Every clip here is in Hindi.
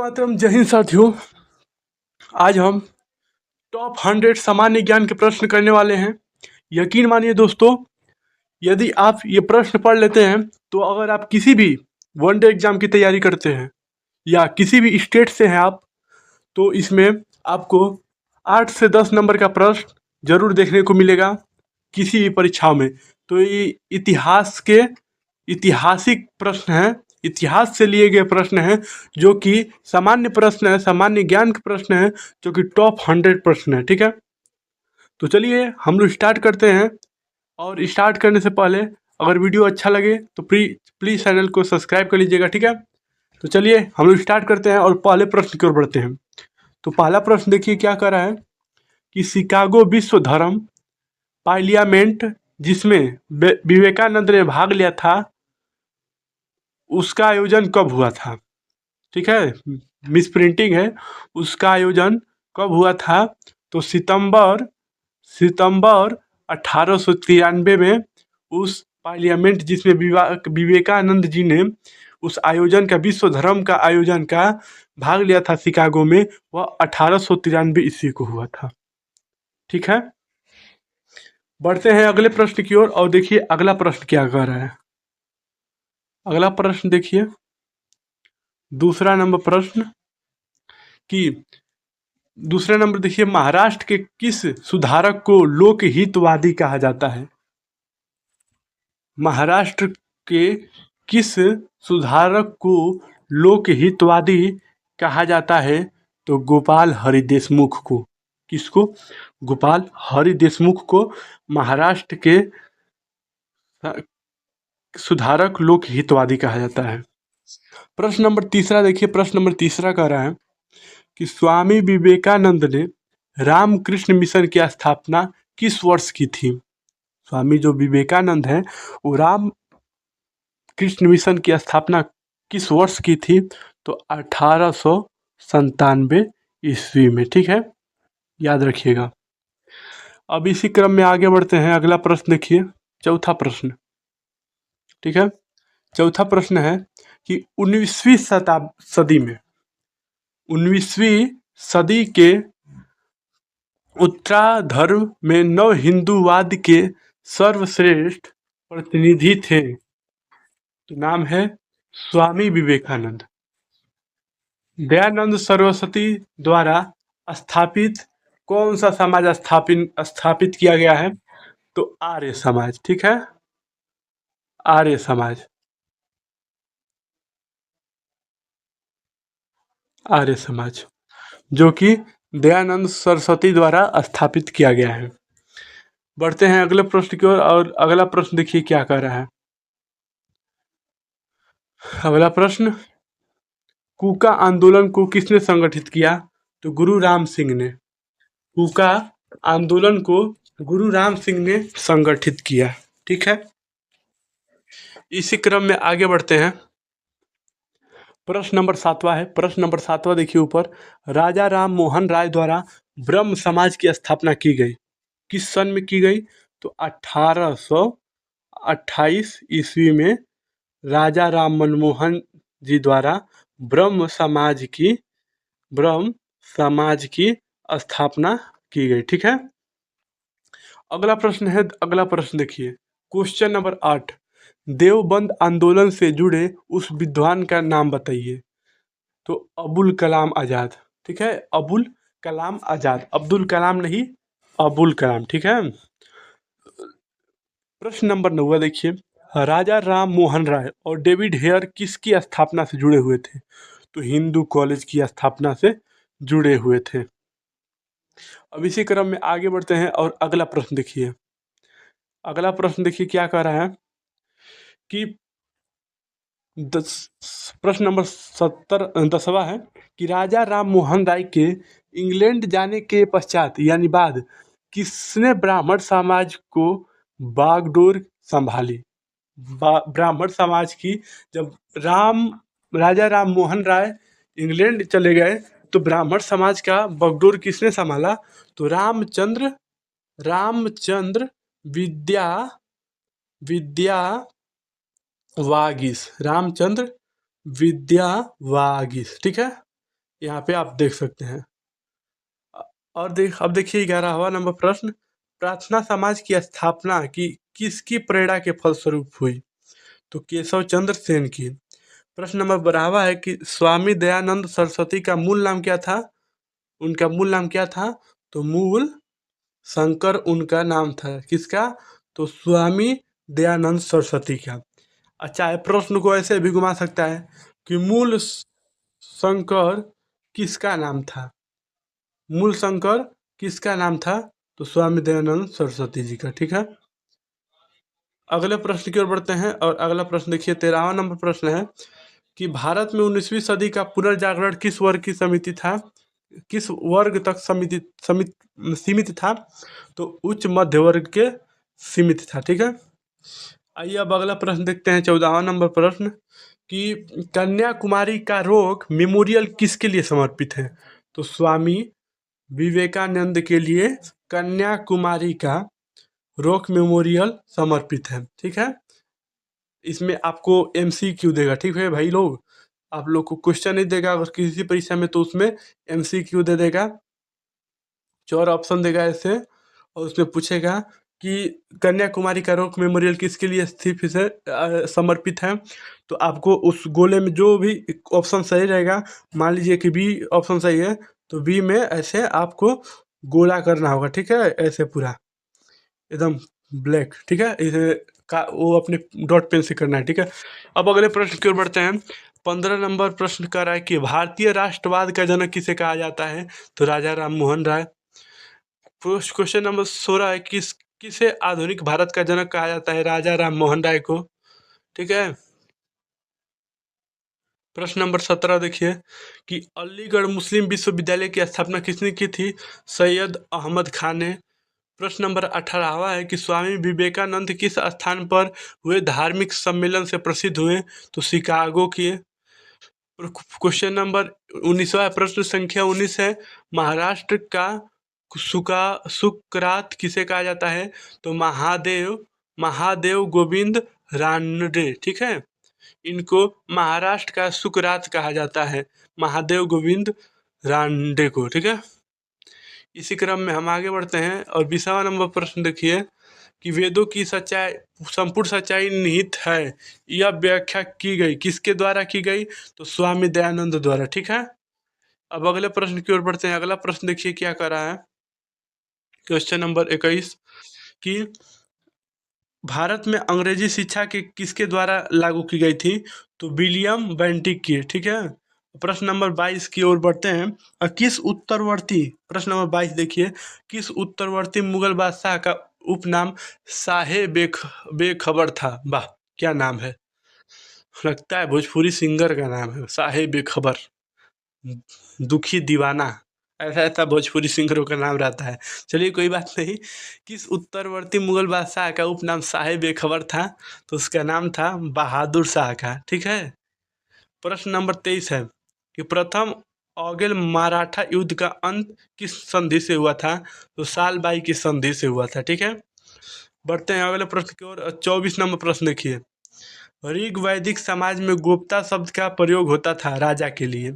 मातरम, जय हिंद साथियों। आज हम टॉप 100 सामान्य ज्ञान के प्रश्न करने वाले हैं। यकीन मानिए दोस्तों, यदि आप ये प्रश्न पढ़ लेते हैं तो अगर आप किसी भी वनडे एग्जाम की तैयारी करते हैं या किसी भी स्टेट से हैं आप, तो इसमें आपको 8 से 10 नंबर का प्रश्न जरूर देखने को मिलेगा किसी भी परीक्षाओं में। तो ये इतिहास के ऐतिहासिक प्रश्न हैं, इतिहास से लिए गए प्रश्न हैं, जो कि सामान्य प्रश्न है, सामान्य ज्ञान के प्रश्न हैं, जो कि टॉप 100 प्रश्न है। ठीक है, तो चलिए हम लोग स्टार्ट करते हैं। और स्टार्ट करने से पहले अगर वीडियो अच्छा लगे तो प्लीज़ चैनल को सब्सक्राइब कर लीजिएगा। ठीक है, तो चलिए हम लोग स्टार्ट करते हैं और पहले प्रश्न की ओर बढ़ते हैं। तो पहला प्रश्न देखिए क्या कर रहा है कि शिकागो विश्व धर्म पार्लियामेंट जिसमें विवेकानंद ने भाग लिया था, उसका आयोजन कब हुआ था। ठीक है, मिस प्रिंटिंग है। उसका आयोजन कब हुआ था? तो सितंबर 1893 में उस पार्लियामेंट जिसमें विवेकानंद जी ने उस आयोजन का, विश्व धर्म का आयोजन का भाग लिया था शिकागो में, वह 1893 ईस्वी को हुआ था। ठीक है, बढ़ते हैं अगले प्रश्न की ओर और देखिए अगला प्रश्न क्या कह रहा है। अगला प्रश्न देखिए, दूसरा नंबर प्रश्न कि दूसरा नंबर देखिए, महाराष्ट्र के किस सुधारक को लोकहितवादी कहा जाता है? महाराष्ट्र के किस सुधारक को लोकहितवादी कहा जाता है? तो गोपाल हरि देशमुख को। किसको? गोपाल हरि देशमुख को महाराष्ट्र के सुधारक लोकहितवादी कहा जाता है। प्रश्न नंबर तीसरा देखिए, प्रश्न नंबर तीसरा कह रहा है कि स्वामी विवेकानंद ने रामकृष्ण मिशन की स्थापना किस वर्ष की थी? स्वामी जो विवेकानंद हैं वो राम कृष्ण मिशन की स्थापना किस वर्ष की थी? तो 1897 ईस्वी में। ठीक है, याद रखिएगा। अब इसी क्रम में आगे बढ़ते हैं। अगला प्रश्न देखिए, चौथा प्रश्न। ठीक है, चौथा प्रश्न है कि 19वीं सदी में 19वीं सदी के उत्तरार्ध में नव हिंदूवाद के सर्वश्रेष्ठ प्रतिनिधि थे। तो नाम है स्वामी विवेकानंद। दयानंद सरस्वती द्वारा स्थापित कौन सा समाज स्थापित किया गया है? तो आर्य समाज। ठीक है, आर्य समाज, आर्य समाज जो कि दयानंद सरस्वती द्वारा स्थापित किया गया है। बढ़ते हैं अगले प्रश्न की ओर और अगला प्रश्न देखिए क्या कह रहा है। अगला प्रश्न, कूका आंदोलन को किसने संगठित किया? तो गुरु राम सिंह ने। कूका आंदोलन को गुरु राम सिंह ने संगठित किया। ठीक है, इसी क्रम में आगे बढ़ते हैं। प्रश्न नंबर 7वां है। प्रश्न नंबर 7वां देखिए ऊपर, राजा राम मोहन राय द्वारा ब्रह्म समाज की स्थापना की गई, किस सन में की गई? तो 1828 ईस्वी में राजा राम मनमोहन जी द्वारा ब्रह्म समाज की स्थापना की गई। ठीक है, अगला प्रश्न है। अगला प्रश्न देखिए, क्वेश्चन नंबर 8, देवबंद आंदोलन से जुड़े उस विद्वान का नाम बताइए। तो अबुल कलाम आजाद। ठीक है, अबुल कलाम आजाद, अब्दुल कलाम नहीं, अबुल कलाम। ठीक है, प्रश्न नंबर 9 देखिए, राजा राम मोहन राय और डेविड हेयर किसकी स्थापना से जुड़े हुए थे? तो हिंदू कॉलेज की स्थापना से जुड़े हुए थे। अब इसी क्रम में आगे बढ़ते हैं और अगला प्रश्न देखिए। अगला प्रश्न देखिए क्या कह रहा है कि प्रश्न नंबर 10वां है कि राजा राम मोहन राय के इंग्लैंड जाने के पश्चात यानी बाद किसने ब्राह्मण समाज को बागडोर संभाली? ब्राह्मण समाज की जब राजा राम मोहन राय इंग्लैंड चले गए तो ब्राह्मण समाज का बागडोर किसने संभाला? तो रामचंद्र विद्यावागीश। रामचंद्र विद्यावागीश। ठीक है, यहाँ पे आप देख सकते हैं। और अब देखिए 11वां नंबर प्रश्न, प्रार्थना समाज की स्थापना की किसकी प्रेरणा के फलस्वरूप हुई? तो केशव चंद्र सेन की। प्रश्न नंबर 12वां है कि स्वामी दयानंद सरस्वती का मूल नाम क्या था? उनका मूल नाम क्या था? तो मूल शंकर उनका नाम था। किसका? तो स्वामी दयानंद सरस्वती का। अच्छा है, प्रश्न को ऐसे भी घुमा सकता है कि मूल शंकर किसका नाम था? मूल शंकर किसका नाम था? तो स्वामी दयानंद सरस्वती जी का। ठीक है, अगले प्रश्न की ओर बढ़ते हैं। और अगला प्रश्न देखिए 13वां नंबर प्रश्न है कि भारत में 19वीं सदी का पुनर्जागरण किस वर्ग की समिति था? किस वर्ग तक सीमित था? तो उच्च मध्य वर्ग के सीमित था। ठीक है, आइए अब अगला प्रश्न देखते हैं 14वां नंबर प्रश्न कि कन्याकुमारी का रोक मेमोरियल किसके लिए समर्पित है? तो स्वामी विवेकानंद के लिए कन्याकुमारी का रॉक मेमोरियल समर्पित है। ठीक है, इसमें आपको एमसीक्यू देगा। ठीक है भाई लोग, आप लोग को क्वेश्चन नहीं देगा अगर किसी परीक्षा में, तो उसमें एमसीक्यू दे देगा, 4 ऑप्शन देगा ऐसे, और उसमें पूछेगा कि कन्याकुमारी का रॉक मेमोरियल किसके लिए स्थित है, समर्पित है। तो आपको उस गोले में जो भी ऑप्शन सही रहेगा, मान लीजिए कि बी ऑप्शन सही है, तो बी में ऐसे आपको गोला करना होगा। ठीक है, ऐसे पूरा एकदम ब्लैक। ठीक है, इसे का वो अपने डॉट पेन से करना है। ठीक है, अब अगले प्रश्न की ओर बढ़ते हैं। 15 नंबर प्रश्न कर रहा है कि भारतीय राष्ट्रवाद का जनक किसे कहा जाता है? तो राजा राम मोहन राय। क्वेश्चन नंबर 16 है किसे आधुनिक भारत का जनक कहा जाता है? राजा राम मोहन राय को। ठीक है, प्रश्न नंबर 17 देखिए कि अलीगढ़ मुस्लिम विश्वविद्यालय की स्थापना किसने की थी? सैयद अहमद खान ने। प्रश्न नंबर 18वां है कि स्वामी विवेकानंद किस स्थान पर हुए धार्मिक सम्मेलन से प्रसिद्ध हुए? तो शिकागो के। क्वेश्चन नंबर 19वां प्रश्न संख्या 19 है, महाराष्ट्र का सुकरात किसे कहा जाता है? तो महादेव महादेव गोविंद रानडे। ठीक है, इनको महाराष्ट्र का सुकरात कहा जाता है, महादेव गोविंद रानडे को। ठीक है, इसी क्रम में हम आगे बढ़ते हैं और 20वां नंबर प्रश्न देखिए कि वेदों की सच्चाई, संपूर्ण सच्चाई निहित है, यह व्याख्या की गई किसके द्वारा की गई? तो स्वामी दयानंद द्वारा। ठीक है, अब अगले प्रश्न की ओर बढ़ते हैं। अगला प्रश्न देखिए क्या कर रहा है, क्वेश्चन नंबर 21 कि भारत में अंग्रेजी शिक्षा के किसके द्वारा लागू की गई थी? तो विलियम बेंटिक की। ठीक है, प्रश्न नंबर 22 की ओर बढ़ते हैं। किस उत्तरवर्ती, प्रश्न नंबर 22 देखिए, किस उत्तरवर्ती मुगल बादशाह का उपनाम शाहे बेखबर था? वाह, क्या नाम है, लगता है भोजपुरी सिंगर का नाम है, शाहे बेखबर, दुखी दीवाना, ऐसा ऐसा भोजपुरी सिंगरों का नाम रहता है। चलिए कोई बात नहीं। किस उत्तरवर्ती मुगल बादशाह का उपनाम शाहे बेखबर था? तो उसका नाम था बहादुर शाह का। ठीक है, प्रश्न नंबर 23 है कि प्रथम औगिल मराठा युद्ध का अंत किस संधि से हुआ था? तो सालबाई की संधि से हुआ था। ठीक है, बढ़ते हैं अगले प्रश्न की ओर। 24 नंबर प्रश्न देखिए, ऋग वैदिक समाज में गोप्ता शब्द का प्रयोग होता था राजा के लिए।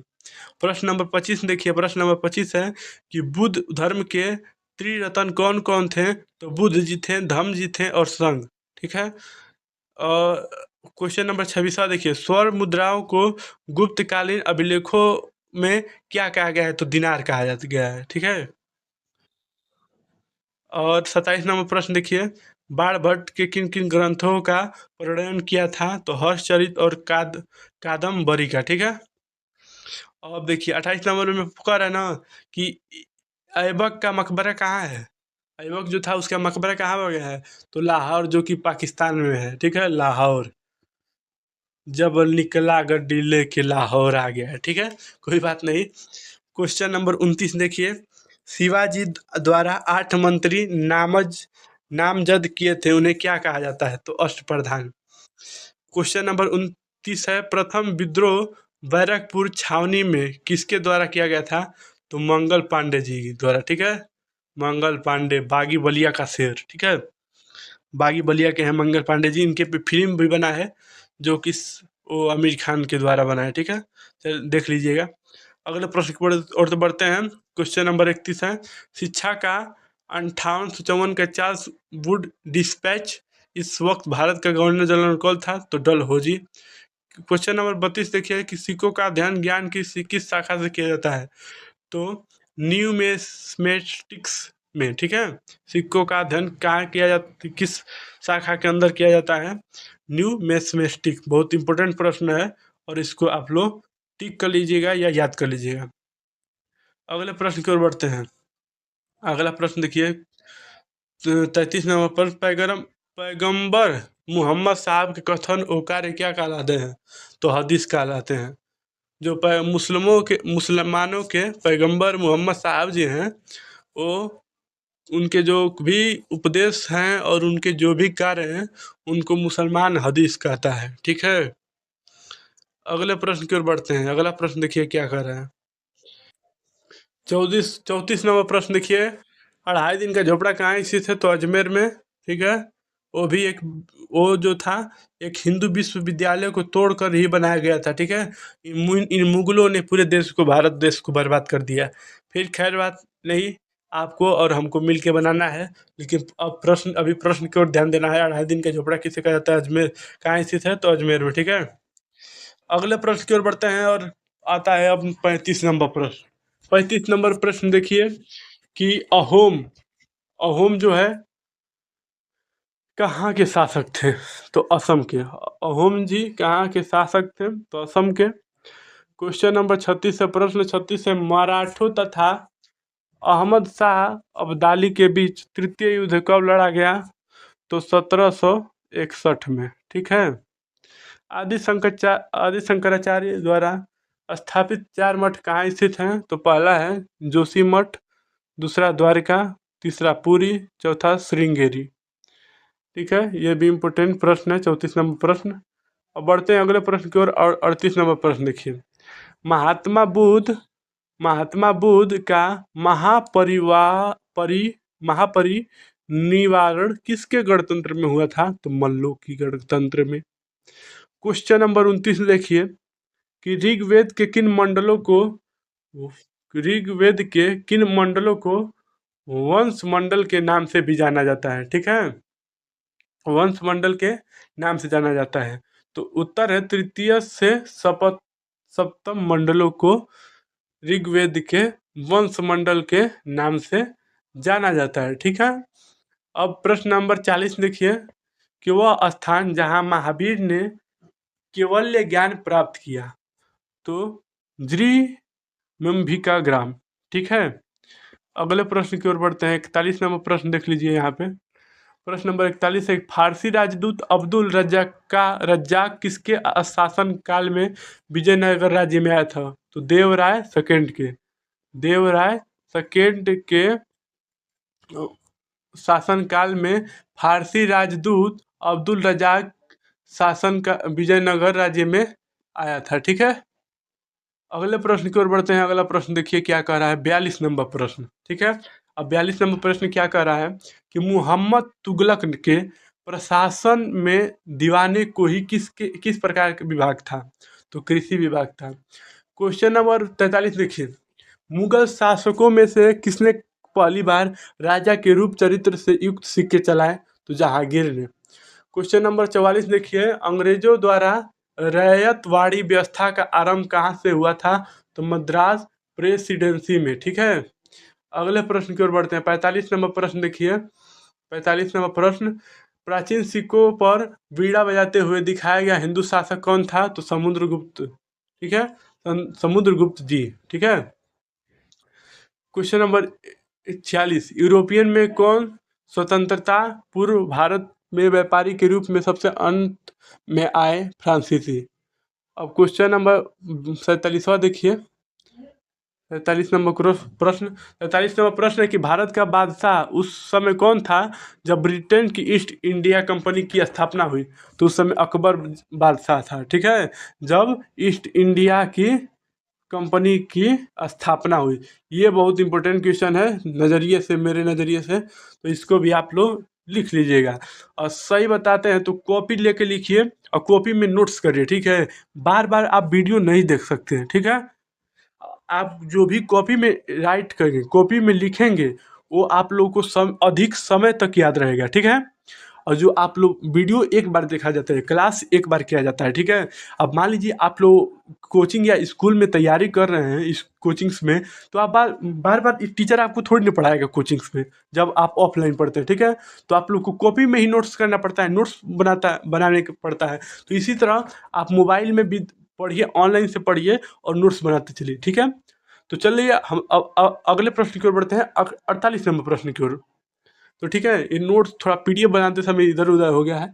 प्रश्न नंबर 25 देखिए, प्रश्न नंबर 25 है कि बुद्ध धर्म के त्रिरत्न कौन कौन थे? तो बुद्ध जी थे, धम्म जी थे और संघ। ठीक है, और क्वेश्चन नंबर 26वां देखिए, स्वर्ण मुद्राओं को गुप्तकालीन अभिलेखों में क्या कहा गया है? तो दिनार कहा जाता गया है। ठीक है, और 27 नंबर प्रश्न देखिए, बाण भट्ट के किन किन ग्रंथों का प्रणयन किया था? तो हर्षचरित और कादम्बरी का। ठीक है, अब देखिए 28 नंबर में पुकार है ना कि ऐबक का मकबरा कहाँ है? ऐबक जो था उसका मकबरा कहाँ पर गया है? तो लाहौर, जो कि पाकिस्तान में है। ठीक है, लाहौर, जब निकला गड्डी लेके लाहौर आ गया है। ठीक है, कोई बात नहीं। क्वेश्चन नंबर 29 देखिए, शिवाजी द्वारा 8 मंत्री नामजद किए थे, उन्हें क्या कहा जाता है? तो अष्टप्रधान। क्वेश्चन नंबर 29 है, प्रथम विद्रोह बैरकपुर छावनी में किसके द्वारा किया गया था? तो मंगल पांडे जी के द्वारा। ठीक है, मंगल पांडे, बागी बलिया का शेर। ठीक है, बागी बलिया के हैं मंगल पांडे जी, इनके पे फिल्म भी बना है जो कि वो आमिर खान के द्वारा बना है। ठीक है, चल देख लीजिएगा। अगले प्रश्न की ओर तो बढ़ते हैं। क्वेश्चन नंबर 31 है, शिक्षा का 5854 वुड डिस्पैच इस वक्त भारत का गवर्नर जनरल कौन था? तो डलहौजी। क्वेश्चन नंबर 32 देखिए कि सिक्कों का अध्ययन ज्ञान की किस शाखा से किया जाता है? तो न्यूमेस्मेटिक्स में, ठीक है। सिक्कों का अध्ययन कहाँ किया जाता, किस शाखा के अंदर किया जाता है? न्यूमेस्मेटिक। बहुत इंपॉर्टेंट प्रश्न है और इसको आप लोग टिक कर लीजिएगा या याद कर लीजिएगा। अगले प्रश्न की ओर बढ़ते हैं। अगला प्रश्न देखिए 33 नंबर पर, पैगंबर मोहम्मद साहब के कथन ओ कार्य क्या कहलाते हैं? तो हदीस कहलाते हैं। जो मुसलमानों के पैगंबर मोहम्मद साहब जी हैं, वो उनके जो भी उपदेश हैं और उनके जो भी कार्य हैं उनको मुसलमान हदीस कहता है, ठीक है। अगले प्रश्न की ओर बढ़ते हैं। अगला प्रश्न देखिए क्या कर रहा है। 34 नंबर प्रश्न देखिए, 2.5 दिन का झोपड़ा कहाँ स्थित है? तो अजमेर में, ठीक है। वो भी एक, वो जो था एक हिंदू विश्वविद्यालय को तोड़कर ही बनाया गया था, ठीक है। इन मुगलों ने पूरे देश को, भारत देश को बर्बाद कर दिया। फिर खैर बात नहीं, आपको और हमको मिल के बनाना है। लेकिन अब अभी प्रश्न की ओर ध्यान देना है। 2.5 दिन का झोपड़ा किसे कहा जाता है? अजमेर कहाँ स्थित है? तो अजमेर में, ठीक है। अगले प्रश्न की ओर बढ़ते हैं और आता है अब 35 नंबर प्रश्न। 35 नंबर प्रश्न देखिए कि अहोम अहोम जो है कहाँ के शासक थे? तो असम के। अहोम जी कहाँ के शासक थे? तो असम के। क्वेश्चन नंबर 36 से, प्रश्न 36 से, मराठों तथा अहमद शाह अब्दाली के बीच तृतीय युद्ध कब लड़ा गया? तो 1761 में, ठीक है। आदि शंकराचार्य द्वारा स्थापित 4 मठ कहाँ स्थित हैं? तो पहला है जोशी मठ, दूसरा द्वारका, तीसरा पुरी, चौथा श्रृंगेरी, ठीक है। ये भी इम्पोर्टेंट प्रश्न है, 34 नंबर प्रश्न। अब बढ़ते हैं अगले प्रश्न की ओर। 38 नंबर प्रश्न देखिए, महात्मा बुद्ध महात्मा बुद्ध का महापरिनिर्वाण किसके गणतंत्र में हुआ था? तो मल्लों की गणतंत्र में। क्वेश्चन नंबर 29 देखिए कि ऋग्वेद के किन मंडलों को वंश मंडल के नाम से भी जाना जाता है, ठीक है। वंश मंडल के नाम से जाना जाता है। तो उत्तर है तृतीय से सप्तम मंडलों को ऋग्वेद के वंश मंडल के नाम से जाना जाता है, ठीक है। अब प्रश्न नंबर 40 देखिए कि वह स्थान जहाँ महावीर ने केवल्य ज्ञान प्राप्त किया? तो ज्रीमंभिका ग्राम, ठीक है। अगले प्रश्न की ओर बढ़ते हैं। 41 नंबर प्रश्न देख लीजिए यहाँ पे। प्रश्न नंबर 41 है, फारसी राजदूत अब्दुल रज्जाक किसके शासन काल में विजयनगर राज्य में आया था? तो देवराय सेकेंड के शासन काल में फारसी राजदूत अब्दुल रज्जाक शासन का विजयनगर राज्य में आया था, ठीक है। अगले प्रश्न की ओर बढ़ते हैं। अगला प्रश्न देखिए क्या कह रहा है, 42 नंबर प्रश्न, ठीक है। अब 42 नंबर प्रश्न क्या कह रहा है कि मुहम्मद तुगलक के प्रशासन में दीवाने को ही किस प्रकार का विभाग था? तो कृषि विभाग था। क्वेश्चन नंबर 43 देखिए, मुगल शासकों में से किसने पहली बार राजा के रूप चरित्र से युक्त सिक्के चलाए? तो जहांगीर ने। क्वेश्चन नंबर 44 देखिए, अंग्रेजों द्वारा रैयतवाड़ी व्यवस्था का आरंभ कहाँ से हुआ था? तो मद्रास प्रेसिडेंसी में, ठीक है। अगले प्रश्न की ओर बढ़ते हैं। 45 नंबर प्रश्न देखिए। 45 नंबर प्रश्न, प्राचीन सिक्कों पर बीड़ा बजाते हुए दिखाया गया हिंदू शासक कौन था? तो समुद्रगुप्त, ठीक है। समुद्रगुप्त जी, ठीक है। क्वेश्चन नंबर 46, यूरोपियन में कौन स्वतंत्रता पूर्व भारत में व्यापारी के रूप में सबसे अंत में आए? फ्रांसीसी। अब क्वेश्चन नंबर 47वां देखिए। 43 नंबर प्रश्न है कि भारत का बादशाह उस समय कौन था जब ब्रिटेन की ईस्ट इंडिया कंपनी की स्थापना हुई? तो उस समय अकबर बादशाह था, ठीक है, जब ईस्ट इंडिया की कंपनी की स्थापना हुई। ये बहुत इंपॉर्टेंट क्वेश्चन है नज़रिए से, मेरे नज़रिए से, तो इसको भी आप लोग लिख लीजिएगा। और सही बताते हैं तो कॉपी लेके लिखिए और कॉपी में नोट्स करिए, ठीक है। बार बार आप वीडियो नहीं देख सकते हैं, ठीक है। आप जो भी कॉपी में राइट करेंगे, कॉपी में लिखेंगे, वो आप लोगों को अधिक समय तक याद रहेगा, ठीक है। और जो आप लोग वीडियो एक बार देखा जाता है, क्लास एक बार किया जाता है, ठीक है। अब मान लीजिए आप लोग कोचिंग या स्कूल में तैयारी कर रहे हैं इस कोचिंग्स में, तो आप बार बार बार टीचर आपको थोड़ी ना पढ़ाएगा कोचिंग्स में, जब आप ऑफलाइन पढ़ते हैं, ठीक है। तो आप लोग को कॉपी में ही नोट्स करना पड़ता है, नोट्स बनाने का पड़ता है। तो इसी तरह आप मोबाइल में भी पढ़िए, ऑनलाइन से पढ़िए और नोट्स बनाते चलिए, ठीक है। तो चलिए हम अगले प्रश्न की ओर बढ़ते हैं, 48 नंबर प्रश्न की ओर। तो ठीक है, ये नोट्स थोड़ा पीडीएफ बनाते समय इधर उधर हो गया है।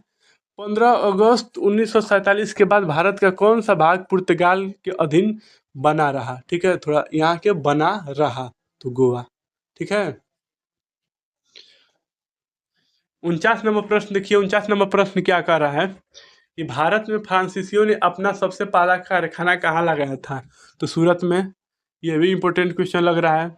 15 अगस्त 1947 के बाद भारत का कौन सा भाग पुर्तगाल के अधीन बना रहा, ठीक है। थोड़ा यहाँ के बना रहा, तो गोवा, ठीक है। 49 नंबर प्रश्न देखिए, 49 नंबर प्रश्न क्या कर रहा है कि भारत में फ्रांसीसियों ने अपना सबसे पहला कारखाना कहाँ लगाया था, तो सूरत में। ये भी इंपॉर्टेंट क्वेश्चन लग रहा है।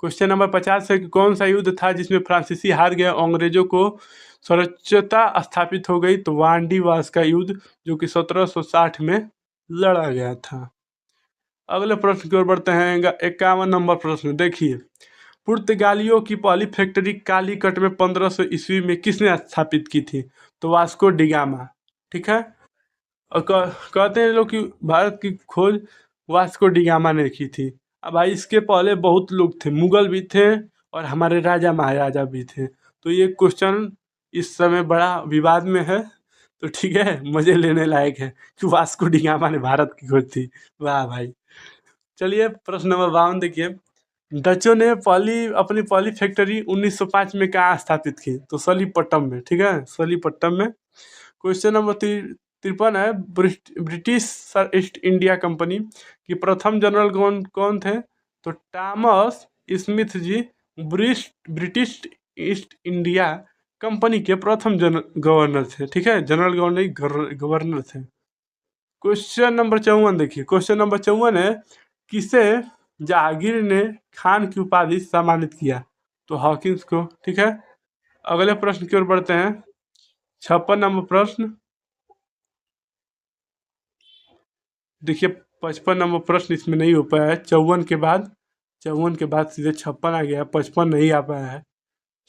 क्वेश्चन नंबर 50 है कि कौन सा युद्ध था जिसमें फ्रांसीसी हार गए, अंग्रेजों को सर्वोच्चता स्थापित हो गई, तो वांडी वास का युद्ध, जो कि 1760 में लड़ा गया था। अगले प्रश्न की ओर बढ़ते हैं, 51 नंबर प्रश्न देखिए, पुर्तगालियों की पहली फैक्ट्री कालीकट में 1500 ईस्वी में किसने स्थापित की थी, तो वास्को डिगामा, ठीक है। और कहते हैं लोग कि भारत की खोज वास्को डिगामा ने की थी। अब भाई इसके पहले बहुत लोग थे, मुगल भी थे और हमारे राजा महाराजा भी थे। तो ये क्वेश्चन इस समय बड़ा विवाद में है, तो ठीक है, मजे लेने लायक है कि वास्को डिगामा ने भारत की खोज थी। वाह भाई। चलिए प्रश्न नंबर 52 देखिए, डचों ने अपनी पहली फैक्ट्री 1905 में कहाँ स्थापित की, तो सलीपट्टम में, ठीक है, सलीपट्टम में। क्वेश्चन नंबर 53 है, ब्रिटिश ईस्ट इंडिया कंपनी की प्रथम जनरल कौन कौन थे, तो थॉमस स्मिथ जी ब्रिटिश ईस्ट इंडिया कंपनी के प्रथम गवर्नर थे, ठीक है, जनरल गवर्नर गवर्नर थे। क्वेश्चन नंबर 54 देखिए, क्वेश्चन नंबर 54 है, किसे जहांगीर ने खान की उपाधि सम्मानित किया, तो हॉकिंस को, ठीक है। अगले प्रश्न की ओर बढ़ते हैं, 56 नंबर प्रश्न देखिए। 55 नंबर प्रश्न इसमें नहीं हो पाया है, 54 के बाद सीधे 56 आ गया है, 55 नहीं आ पाया है,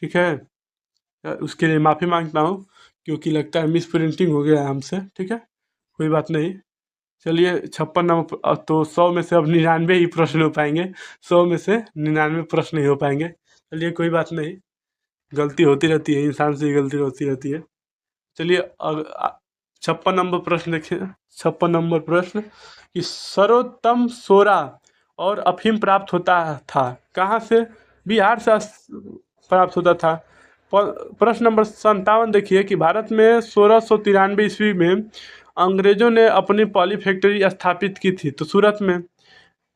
ठीक है। उसके लिए माफ़ी मांगता हूँ, क्योंकि लगता है मिस प्रिंटिंग हो गया है हमसे, ठीक है, कोई बात नहीं। चलिए 56 नंबर, तो 100 में से अब 99 ही प्रश्न हो पाएंगे, 100 में से 99 प्रश्न ही हो पाएंगे। चलिए कोई बात नहीं, गलती होती रहती है, इंसान से ही गलती होती रहती है। चलिए 56 नंबर प्रश्न देखिए, 56 नंबर प्रश्न कि सर्वोत्तम सोरा और अफीम प्राप्त होता था कहाँ से, बिहार से प्राप्त होता था। प्रश्न नंबर 57 देखिए कि भारत में 1693 ईस्वी में अंग्रेजों ने अपनी पहली फैक्ट्री स्थापित की थी, तो सूरत में।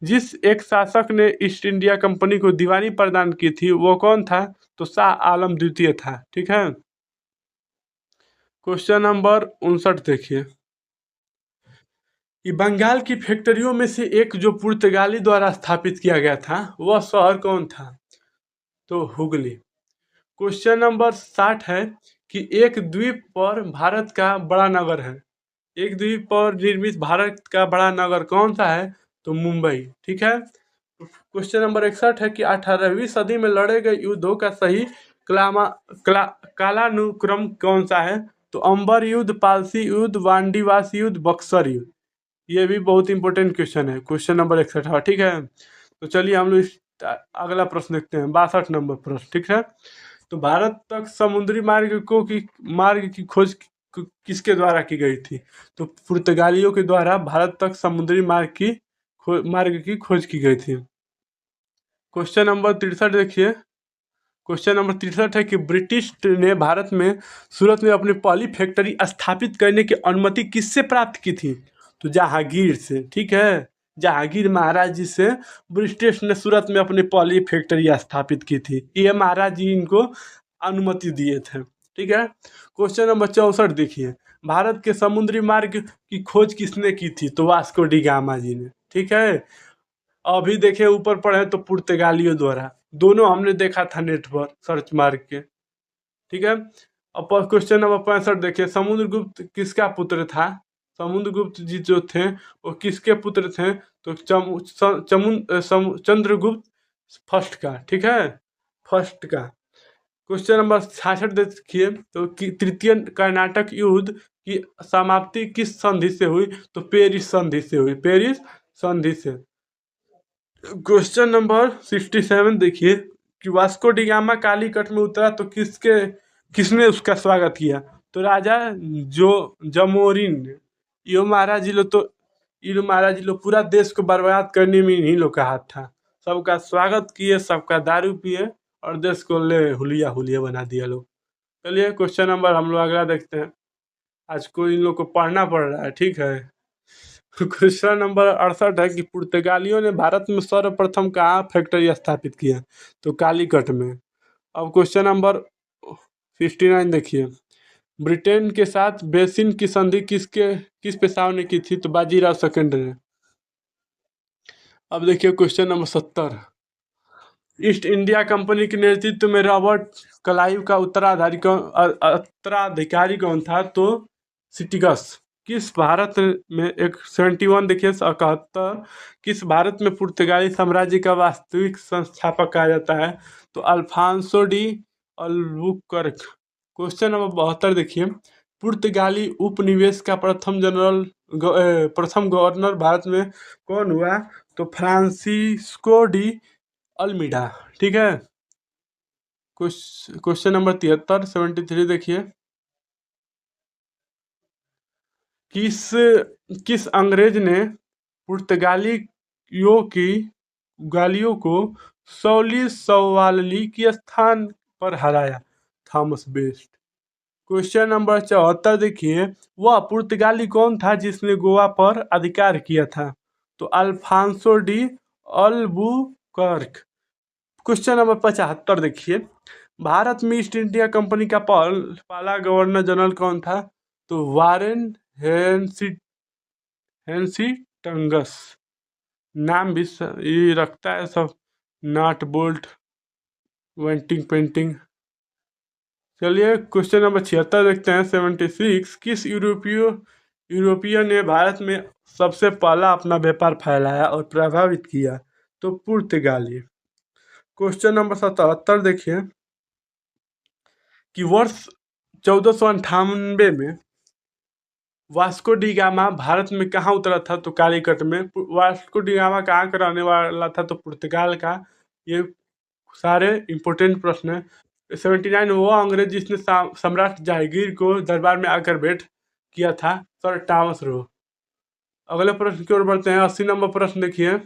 जिस एक शासक ने ईस्ट इंडिया कंपनी को दीवानी प्रदान की थी वो कौन था, तो शाह आलम द्वितीय था, ठीक है। क्वेश्चन नंबर 59 देखिए कि बंगाल की फैक्ट्रियों में से एक जो पुर्तगाली द्वारा स्थापित किया गया था वह शहर कौन था, तो हुगली। क्वेश्चन नंबर 60 है कि एक द्वीप पर भारत का बड़ा नगर है, एक द्वीप पर निर्मित भारत का बड़ा नगर कौन सा है, तो मुंबई, ठीक है। क्वेश्चन नंबर 61 है कि 18वीं सदी में लड़े गए युद्धों का सही कालानुक्रम कौन सा है, तो अंबर युद्ध, पालसी युद्ध, वांडीवास युद्ध, बक्सर युद्ध। ये भी बहुत इंपॉर्टेंट क्वेश्चन है, क्वेश्चन नंबर 61, हाँ ठीक है। तो चलिए हम लोग अगला प्रश्न देखते हैं, 62 नंबर प्रश्न, ठीक है। तो भारत तक समुद्री मार्ग की खोज किसके द्वारा की गई थी, तो पुर्तगालियों के द्वारा भारत तक समुद्री मार्ग की खोज की गई थी। क्वेश्चन नंबर 63 देखिए, क्वेश्चन नंबर 63 है कि ब्रिटिश ने भारत में सूरत में अपनी पहली फैक्ट्री स्थापित करने की अनुमति किससे प्राप्त की थी, तो जहांगीर से, ठीक है, जहांगीर महाराज जी से ब्रिटिश ने सूरत में अपनी पहली फैक्ट्री स्थापित की थी, ये महाराज जी इनको अनुमति दिए थे, ठीक है। क्वेश्चन नंबर 64 देखिए, भारत के समुद्री मार्ग की खोज किसने की थी, तो वास्को डी गामा जी ने, ठीक है। अभी देखे ऊपर पढ़े तो पुर्तगालियों द्वारा, दोनों हमने देखा था नेट पर सर्च मार के, ठीक है। अब क्वेश्चन नंबर 65 देखिए, समुद्रगुप्त किसका पुत्र था, समुद्रगुप्त जी जो थे वो किसके पुत्र थे? तो चंद्रगुप्त फर्स्ट का, ठीक है, फर्स्ट का। क्वेश्चन नंबर 66 देखिए, तो तृतीय कर्नाटक युद्ध की समाप्ति किस संधि से हुई? तो पेरिस संधि से हुई, पेरिस संधि से। क्वेश्चन नंबर 67 देखिए कि वास्को डी गामा कालीकट में उतरा तो किसने उसका स्वागत किया? तो राजा जो जमोरिन ने। यो महाराज जी लो तो ये महाराज जी लोग पूरा देश को बर्बाद करने में इन्हीं लोग का हाथ था। सबका स्वागत किए, सबका दारू पिए और देश को ले हुलिया हुलिया बना दिया लोग। चलिए क्वेश्चन नंबर हम लोग अगला देखते हैं। आज को इन लोग को पढ़ना पड़ रहा है, ठीक है। क्वेश्चन नंबर 68 है कि पुर्तगालियों ने भारत में सर्वप्रथम कहाँ फैक्ट्री स्थापित किया? तो कालीकट में। अब क्वेश्चन नंबर 69 देखिए, ब्रिटेन के साथ बेसिन की संधि किस पेशवा ने की थी? तो बाजीराव सेकंड ने। अब देखिए question number 70, east India company के नेतृत्व में रॉबर्ट क्लाइव का उत्तराधिकारी कौन था? तो सिटिगस। किस भारत में 71 देखिए 71, किस भारत में पुर्तगाली साम्राज्य का वास्तविक संस्थापक कहा जाता है? तो Alfonso de Albuquerque. Question number 72 देखिए, पुर्तगाली उपनिवेश का प्रथम गवर्नर भारत में कौन हुआ? तो फ्रांसिस्को डी अल्मीडा, ठीक है। क्वेश्चन नंबर 73 73 देखिए, किस अंग्रेज ने गालियों को सौली सवालली के स्थान पर हराया? Thomas best. क्वेश्चन नंबर 74 देखिए, वह पुर्तगाली कौन था जिसने गोवा पर अधिकार किया था? तो Alfonso de Albuquerque. Question number 75 देखिए, भारत में ईस्ट इंडिया कंपनी का पहला गवर्नर जनरल कौन था? तो वारेन हेंसिटंगस। नाम भी ये रखता है सब, नॉट बोल्ट वेंटिंग पेंटिंग। चलिए क्वेश्चन नंबर 76 देखते हैं 76, किस यूरोपीय ने भारत में सबसे पहला अपना व्यापार फैलाया और प्रभावित किया? तो पुर्तगाली। क्वेश्चन नंबर 77 देखिए कि वर्ष 1498 में वास्को डी गामा भारत में कहाँ उतरा था? तो कालीकट में। वास्को डी गामा कहाँ का रहने वाला था? तो पुर्तगाल का। ये सारे इंपॉर्टेंट प्रश्न है। 79, वो अंग्रेज जिसने सम्राट जहांगीर को दरबार में आकर भेंट किया था? Sir Thomas Roe. अगले प्रश्न की ओर बढ़ते हैं। 80 नंबर प्रश्न देखिए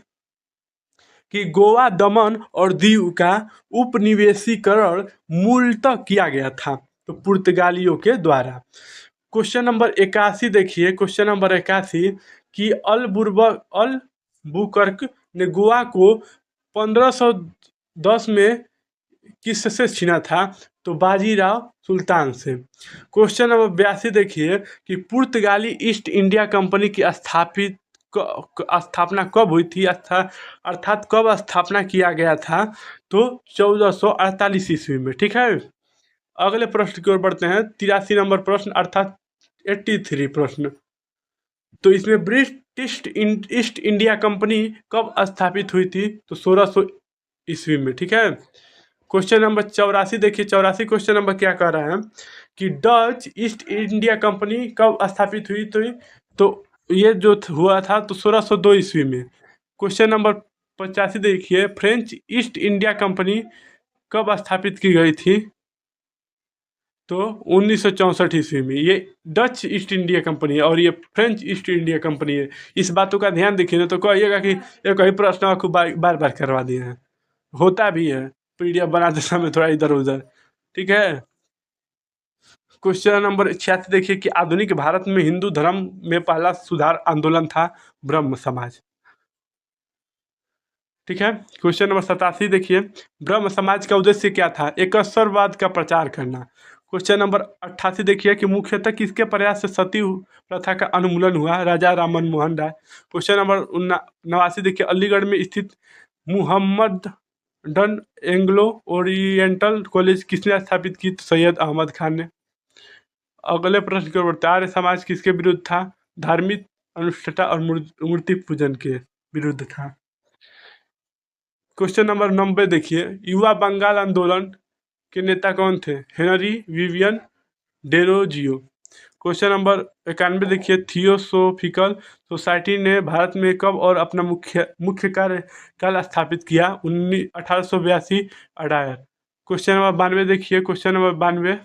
कि गोवा, दमन और दीव का उपनिवेशीकरण मूलतः किया गया था? तो पुर्तगालियों के द्वारा। क्वेश्चन नंबर 81 देखिए, क्वेश्चन नंबर 81 कि अल्बुकर्क ने गोवा को 1510 में किससे छीना था? तो बाजीराव सुल्तान से। क्वेश्चन नंबर 82 देखिए कि पुर्तगाली ईस्ट इंडिया कंपनी की स्थापना कब हुई थी? अर्थात कब स्थापना किया गया था? तो 1448 ईस्वी में, ठीक है। अगले प्रश्न की ओर बढ़ते हैं। 83 नंबर प्रश्न अर्थात 83 प्रश्न, तो इसमें ब्रिटिश ईस्ट इंडिया कंपनी कब स्थापित हुई थी? तो 1600 ईस्वी में, ठीक है। क्वेश्चन नंबर 84 देखिए, 84 क्वेश्चन नंबर क्या कह रहा है कि डच ईस्ट इंडिया कंपनी कब स्थापित हुई थी? तो ये जो हुआ था तो 1602 ईस्वी में। क्वेश्चन नंबर 85 देखिए, फ्रेंच ईस्ट इंडिया कंपनी कब स्थापित की गई थी? तो 1964 ईस्वी में। ये डच ईस्ट इंडिया कंपनी है और ये फ्रेंच ईस्ट इंडिया कंपनी है। इस बातों का ध्यान देखिए, ना तो कहिएगा कि एक ही प्रश्न आपको बार बार करवा दिए हैं। होता भी है PDF बनाते समय थोड़ा इधर उधर, ठीक है। क्वेश्चन नंबर 86 देखिए कि आधुनिक भारत में हिंदू धर्म में पहला सुधार आंदोलन था ब्रह्म समाज, ठीक है। क्वेश्चन नंबर 87 देखिए, ब्रह्म समाज का उद्देश्य क्या था? एकस्वरवाद का प्रचार करना। क्वेश्चन नंबर 88 देखिए कि मुख्यतः किसके प्रयास से सती प्रथा का उन्मूलन हुआ? राजा राम मोहन राय। क्वेश्चन नंबर 89 देखिए, अलीगढ़ में स्थित Muhammad done Anglo oriental college किसने स्थापित की? सैयद अहमद खान ने। अगले प्रश्न की ओर बढ़ते हैं। आर्य समाज किसके विरुद्ध था? धार्मिक अनुष्ठता और मूर्ति पूजन के विरुद्ध था। क्वेश्चन नंबर 90 देखिए, युवा बंगाल आंदोलन के नेता कौन थे? Henry Vivian Derozio. Question number 91 देखिए, थियोसोफिकल सोसाइटी ने भारत में कब और अपना मुख्य कार्यकाल स्थापित किया? 1882 अडायर। क्वेश्चन नंबर 92 देखिए, क्वेश्चन नंबर 92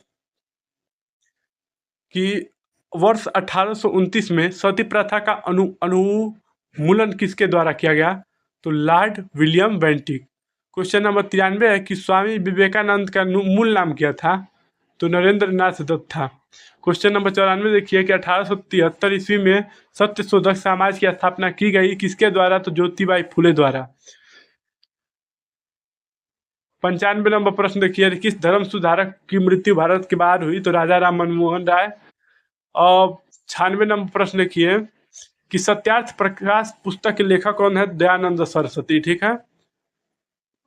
कि वर्ष 1829 में सती प्रथा का अनुमूलन किसके द्वारा किया गया? तो Lord William Bentinck. Question number 93 है कि स्वामी विवेकानंद का मूल नाम क्या था? तो नरेंद्र नाथ दत्त था। क्वेश्चन नंबर 94 देखिए कि 1873 ईस्वी में सत्य शोधक समाज की स्थापना की गई किसके द्वारा? तो ज्योतिबाई फुले द्वारा। 95 नंबर प्रश्न देखिए, किस धर्म सुधारक की मृत्यु भारत के बाहर हुई? तो राजा राम मनमोहन राय। और 96 नंबर प्रश्न देखिए कि सत्यार्थ प्रकाश पुस्तक के लेखक कौन है? दयानंद सरस्वती। ठीक है,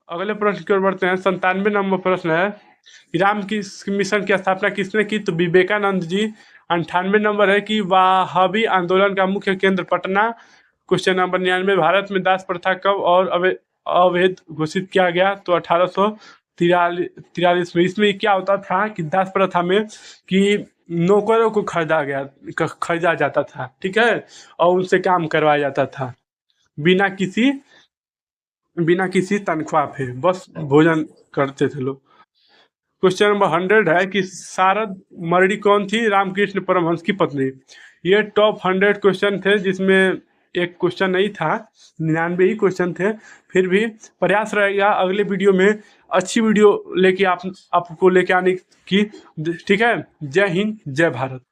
अगले प्रश्न की ओर बढ़ते हैं। 97 नंबर प्रश्न है कि राम की मिशन की स्थापना किसने की? तो विवेकानंद जी। 98 नंबर है कि वहाबी आंदोलन का मुख्य केंद्र पटना। क्वेश्चन नंबर 99, भारत में दास प्रथा कब और अवैध घोषित किया गया? तो 1843 में। इसमें क्या होता था कि दास प्रथा में कि नौकरों को खरीदा जाता था, ठीक है, और उनसे काम करवाया जाता था बिना किसी तनख्वाह पे, बस भोजन करते थे लोग। क्वेश्चन नंबर 100 है कि शारद मरडी कौन थी? रामकृष्ण परमहंस की पत्नी। ये टॉप 100 क्वेश्चन थे, जिसमें एक क्वेश्चन नहीं था, 99 ही क्वेश्चन थे। फिर भी प्रयास रहेगा अगले वीडियो में अच्छी वीडियो लेके आपको लेके आने की। ठीक है, जय हिंद, जय भारत।